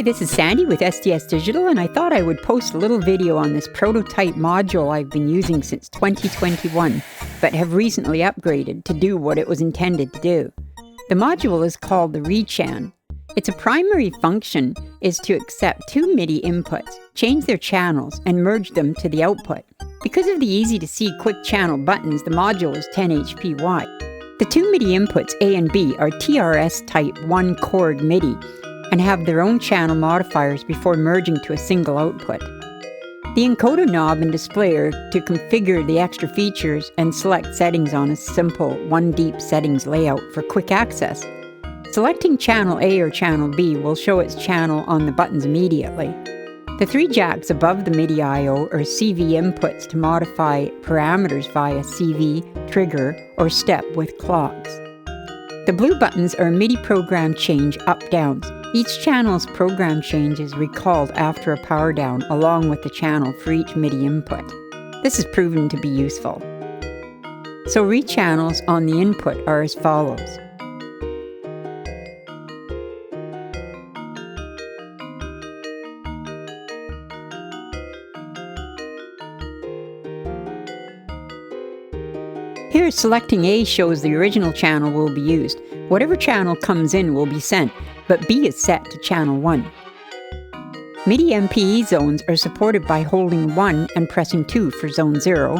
Hi, this is Sandy with SDS Digital, and I thought I would post a little video on this prototype module I've been using since 2021, but have recently upgraded to do what it was intended to do. The module is called the ReChan. Its primary function is to accept two Midi inputs, change their channels, and merge them to the output. Because of the easy-to-see quick channel buttons, the module is 10 HP wide. The two Midi inputs, A and B, are TRS type 1-chord Midi, and have their own channel modifiers before merging to a single output. The encoder knob and display are to configure the extra features and select settings on a simple one-deep settings layout for quick access. Selecting channel A or channel B will show its channel on the buttons immediately. The three jacks above the Midi I/O are CV inputs to modify parameters via CV, trigger, or step with clocks. The blue buttons are Midi program change up-downs. Each channel's program change is recalled after a power down along with the channel for each Midi input. This has proven to be useful. So rechannels on the input are as follows. Here, selecting A shows the original channel will be used. Whatever channel comes in will be sent, but B is set to channel 1. Midi MPE zones are supported by holding 1 and pressing 2 for zone 0,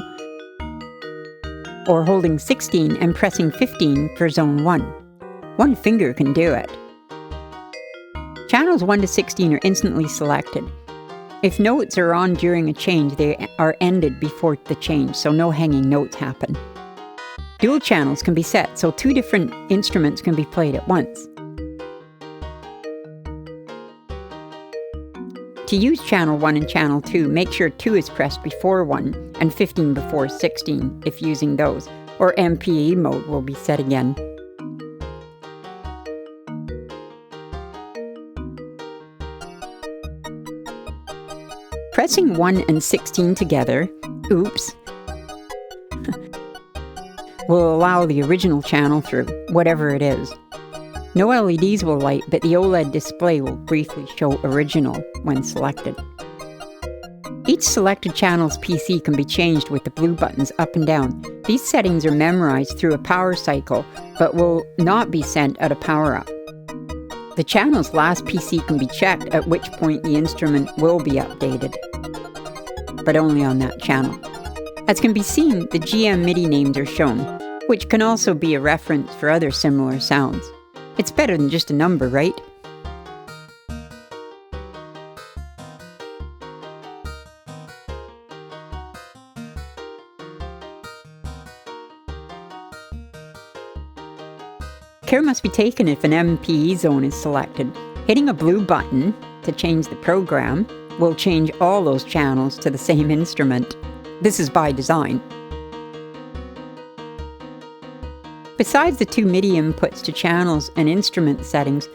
or holding 16 and pressing 15 for zone 1. One finger can do it. Channels 1 to 16 are instantly selected. If notes are on during a change, they are ended before the change, so no hanging notes happen. Dual channels can be set, so two different instruments can be played at once. To use channel 1 and channel 2, make sure 2 is pressed before 1 and 15 before 16 if using those, or MPE mode will be set again. Pressing 1 and 16 together, will allow the original channel through, whatever it is. No LEDs will light, but the OLED display will briefly show original when selected. Each selected channel's PC can be changed with the blue buttons up and down. These settings are memorized through a power cycle, but will not be sent at a power-up. The channel's last PC can be checked, at which point the instrument will be updated, but only on that channel. As can be seen, the GM Midi names are shown, which can also be a reference for other similar sounds. It's better than just a number, right? Care must be taken if an MPE zone is selected. Hitting a blue button to change the program will change all those channels to the same instrument. This is by design. Besides the two Midi inputs to channels and instrument settings,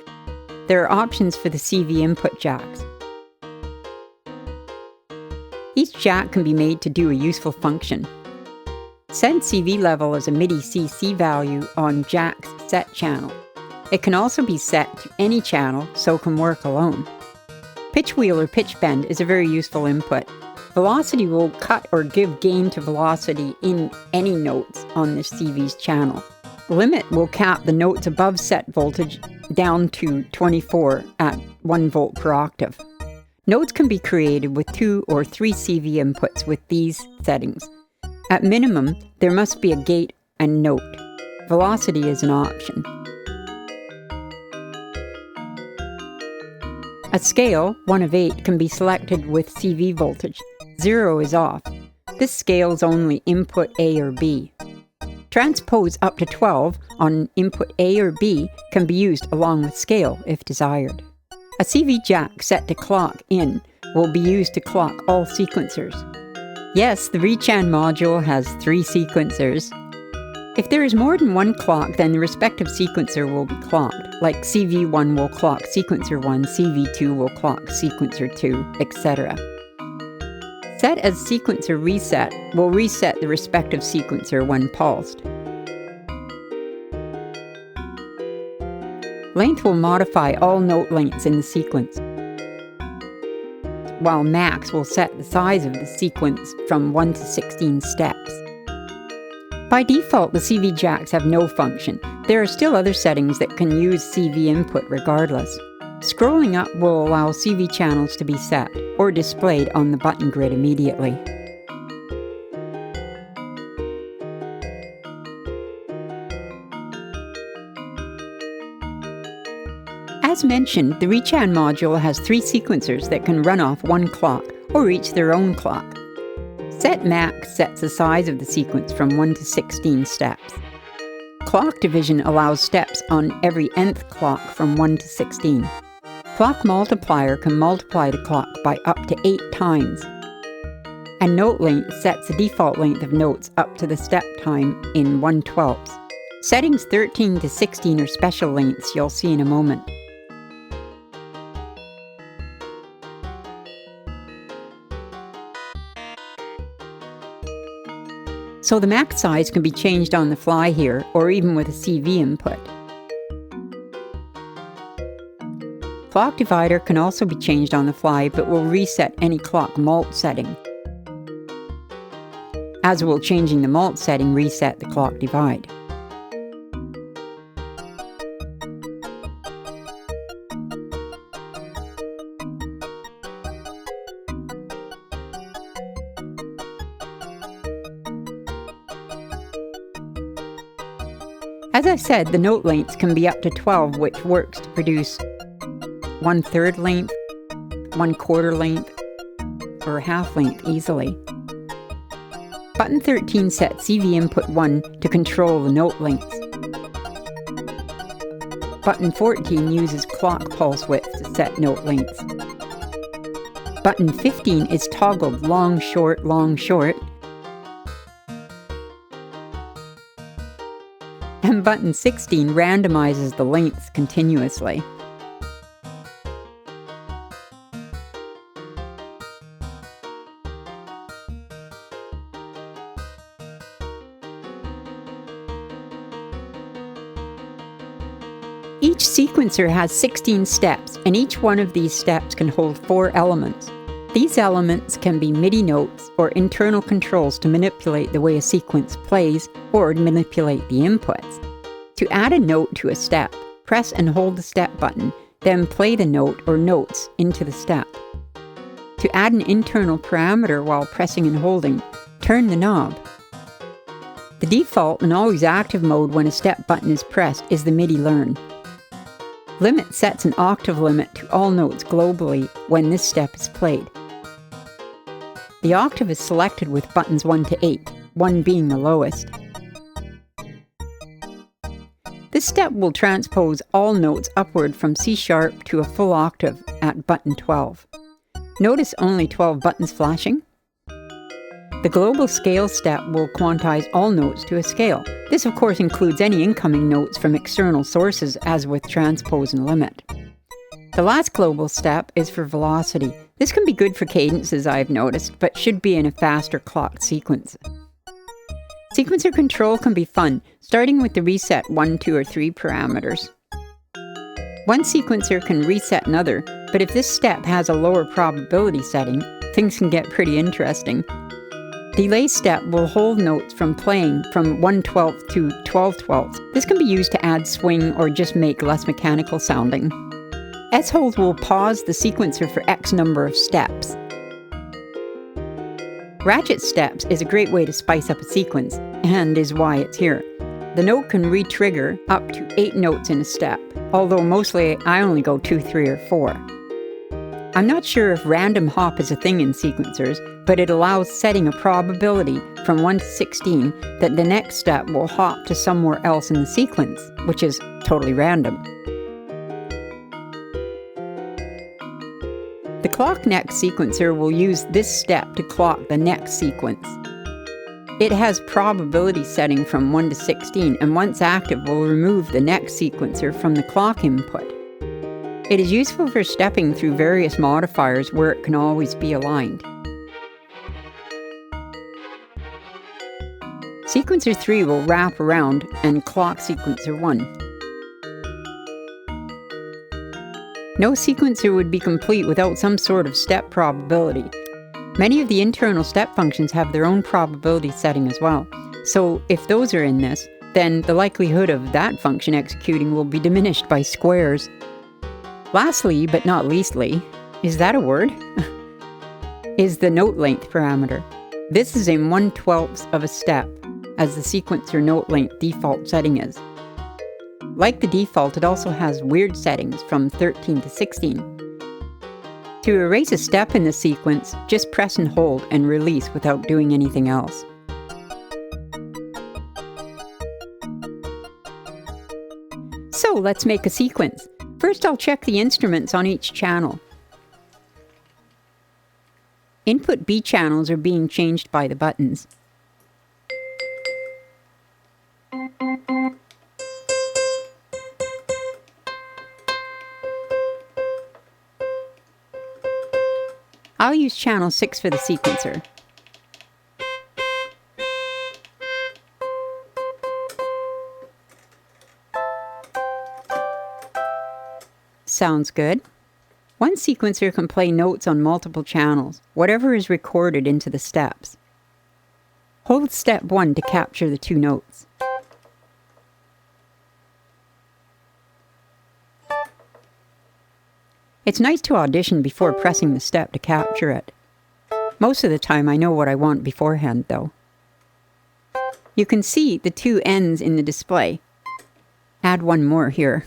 there are options for the CV input jacks. Each jack can be made to do a useful function. Set CV level as a Midi CC value on jack's set channel. It can also be set to any channel, so can work alone. Pitch wheel or pitch bend is a very useful input. Velocity will cut or give gain to velocity in any notes on the CV's channel. Limit will cap the notes above set voltage down to 24 at 1 volt per octave. Notes can be created with 2 or 3 CV inputs with these settings. At minimum, there must be a gate and note. Velocity is an option. A scale, 1 of 8, can be selected with CV voltage. 0 is off. This scales only input A or B. Transpose up to 12 on input A or B can be used along with scale if desired. A CV jack set to clock in will be used to clock all sequencers. Yes, the ReChan module has 3 sequencers. If there is more than one clock, then the respective sequencer will be clocked, like CV1 will clock sequencer 1, CV2 will clock sequencer 2, etc. Set as sequencer reset will reset the respective sequencer when pulsed. Length will modify all note lengths in the sequence. while max will set the size of the sequence from 1 to 16 steps. By default, the CV jacks have no function. There are still other settings that can use CV input regardless. Scrolling up will allow CV channels to be set or displayed on the button grid immediately. As mentioned, the ReChan module has 3 sequencers that can run off one clock or each their own clock. Set max sets the size of the sequence from 1 to 16 steps. Clock division allows steps on every nth clock from 1 to 16. Clock multiplier can multiply the clock by up to 8 times. And note length sets the default length of notes up to the step time in 1/12. Settings 13 to 16 are special lengths you'll see in a moment. So the max size can be changed on the fly here, or even with a CV input. Clock divider can also be changed on the fly, but will reset any clock mult setting. As will changing the mult setting reset the clock divide. As I said, the note lengths can be up to 12, which works to produce 1/3 length, 1/4 length, or half length easily. Button 13 sets CV input 1 to control the note lengths. Button 14 uses clock pulse width to set note lengths. Button 15 is toggled long, short, long, short. And button 16 randomizes the lengths continuously. Each sequencer has 16 steps, and each one of these steps can hold 4 elements. These elements can be Midi notes or internal controls to manipulate the way a sequence plays or manipulate the inputs. To add a note to a step, press and hold the step button, then play the note or notes into the step. To add an internal parameter while pressing and holding, turn the knob. The default and always active mode when a step button is pressed is the Midi learn. Limit sets an octave limit to all notes globally when this step is played. The octave is selected with buttons 1 to 8, 1 being the lowest. This step will transpose all notes upward from C# to a full octave at button 12. Notice only 12 buttons flashing. The global scale step will quantize all notes to a scale. This of course includes any incoming notes from external sources as with transpose and limit. The last global step is for velocity. This can be good for cadences I've noticed, but should be in a faster clocked sequence. Sequencer control can be fun, starting with the reset 1, 2, or 3 parameters. One sequencer can reset another, but if this step has a lower probability setting, things can get pretty interesting. Delay step will hold notes from playing from 1/12 to 12/12. This can be used to add swing or just make less mechanical sounding. S-hold will pause the sequencer for X number of steps. Ratchet steps is a great way to spice up a sequence, and is why it's here. The note can re-trigger up to 8 notes in a step, although mostly I only go 2, 3, or 4. I'm not sure if random hop is a thing in sequencers, but it allows setting a probability from 1 to 16 that the next step will hop to somewhere else in the sequence, which is totally random. The clock next sequencer will use this step to clock the next sequence. It has probability setting from 1 to 16, and once active will remove the next sequencer from the clock input. It is useful for stepping through various modifiers where it can always be aligned. Sequencer 3 will wrap around and clock sequencer 1. No sequencer would be complete without some sort of step probability. Many of the internal step functions have their own probability setting as well. So if those are in this, then the likelihood of that function executing will be diminished by squares. Lastly, but not leastly, is that a word? is the note length parameter. This is in 1/12 of a step, as the sequencer note length default setting is. Like the default, it also has weird settings from 13 to 16. To erase a step in the sequence, just press and hold and release without doing anything else. So let's make a sequence. First, I'll check the instruments on each channel. Input B channels are being changed by the buttons. I'll use channel 6 for the sequencer. Sounds good. One sequencer can play notes on multiple channels, whatever is recorded into the steps. Hold step 1 to capture the 2 notes. It's nice to audition before pressing the step to capture it. Most of the time I know what I want beforehand, though. You can see the 2 ends in the display. Add one more here.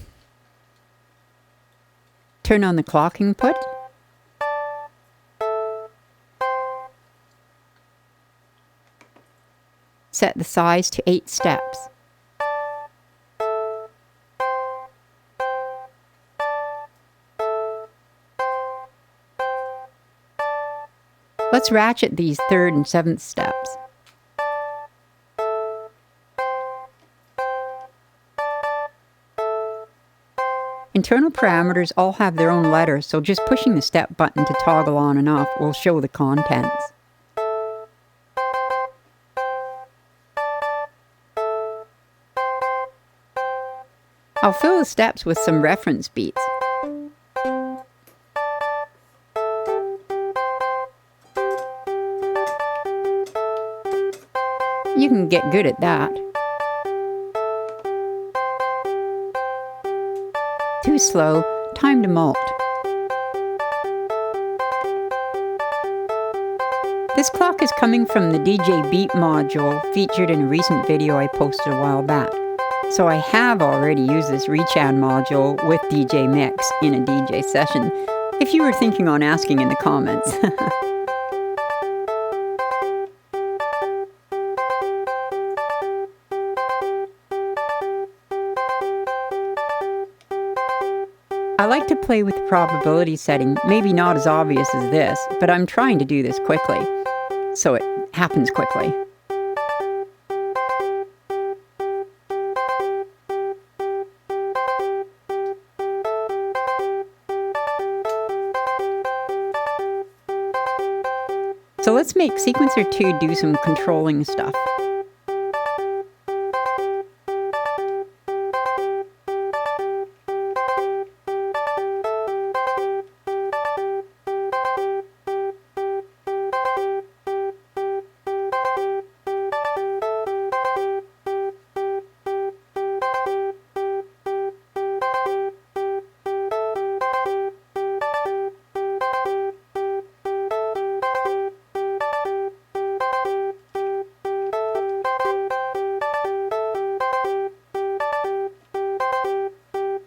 Turn on the clock input. Set the size to 8 steps. Let's ratchet these 3rd and 7th steps. Internal parameters all have their own letters, so just pushing the step button to toggle on and off will show the contents. I'll fill the steps with some reference beats. You can get good at that. Too slow, time to mult. This clock is coming from the DJ Beat module featured in a recent video I posted a while back. So I have already used this ReChan module with DJ Mix in a DJ session, if you were thinking on asking in the comments. I like to play with the probability setting, maybe not as obvious as this, but I'm trying to do this quickly, so it happens quickly. So let's make sequencer 2 do some controlling stuff.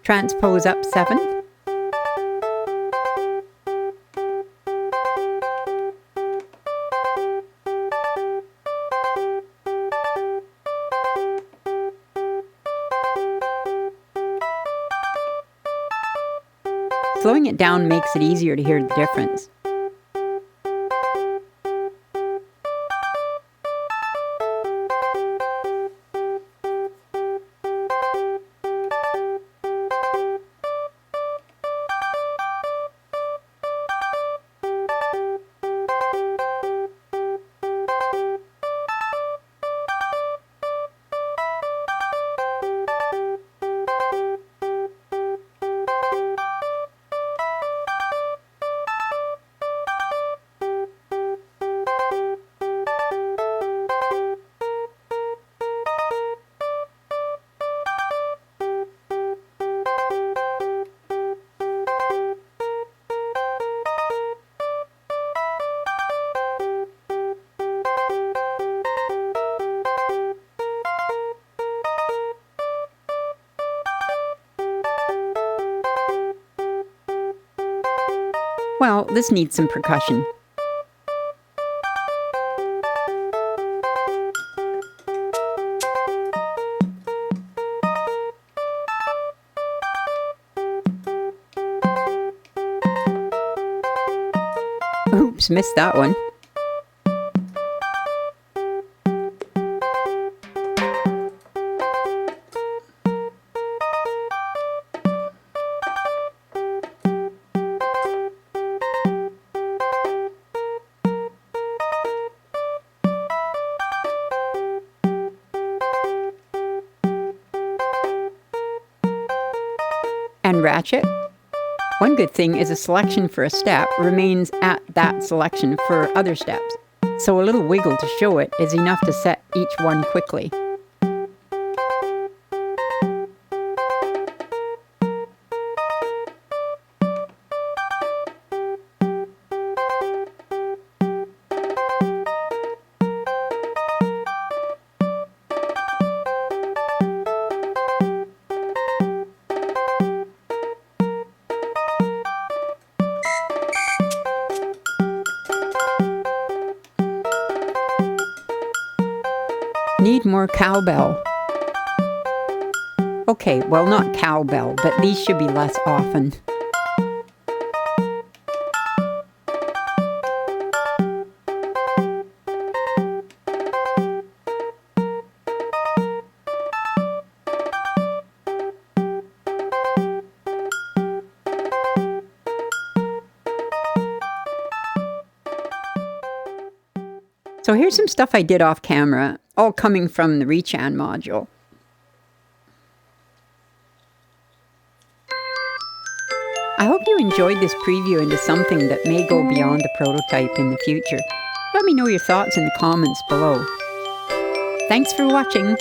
Transpose up 7. Slowing it down makes it easier to hear the difference. Well, this needs some percussion. Oops, missed that one. And ratchet. One good thing is a selection for a step remains at that selection for other steps, so a little wiggle to show it is enough to set each one quickly. Need more cowbell. Okay, well, not cowbell, but these should be less often. So here's some stuff I did off camera, all coming from the ReChan module. I hope you enjoyed this preview into something that may go beyond a prototype in the future. Let me know your thoughts in the comments below. Thanks for watching.